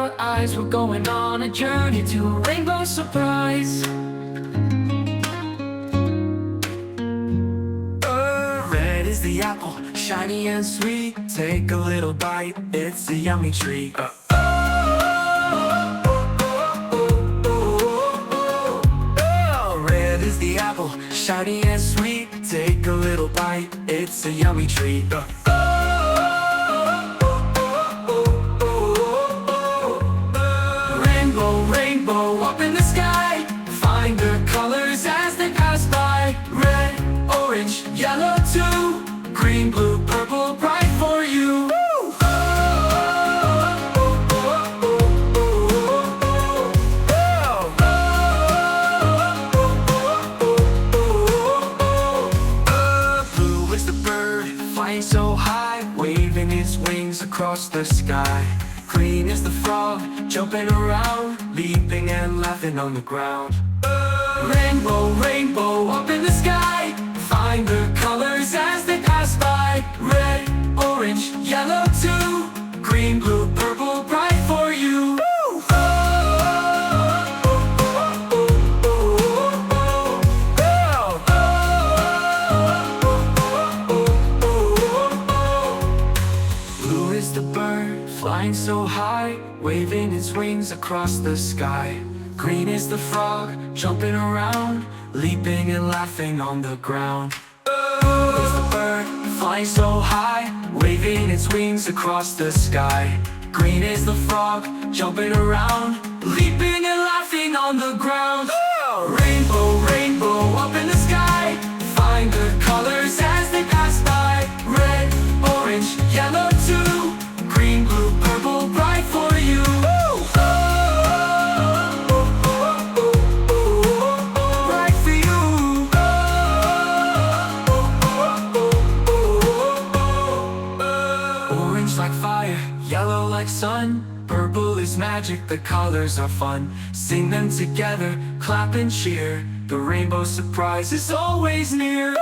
our eyes. We're going on a journey to a rainbow surprise. Red is the apple, shiny and sweet. Take a little bite, it's a yummy treat. Red is the apple, shiny and sweet. Take a little bite, it's a yummy treat. Rainbow, rainbow up in the sky. Find the colors as they pass by. Red, orange, yellow too. Green, blue, purple, bright for you. Blue is the bird, flying so high, waving its wings across the sky. Green is the frog, jumping around, leaping and laughing on the ground. Rainbow, rainbow up in the sky. Find the colors as they pass by. Red, orange, yellow too. Green, blue, purple, bright for you. Blue is the bird, flying so high, waving its wings across the sky. Green is the frog, jumping around, leaping and laughing on the ground. Blue is the bird, flying so high, waving its wings across the sky. Green is the frog, jumping around, leaping and laughing on the ground. Rainbow, rainbow up in the sky. Find the colors as they pass by. Red, orange, yellow too. Green, blue, purple, bright for you. Bright for you. Orange like fire, yellow like sun. Purple is magic, the colors are fun. Sing them together, clap and cheer. The rainbow surprise is always near.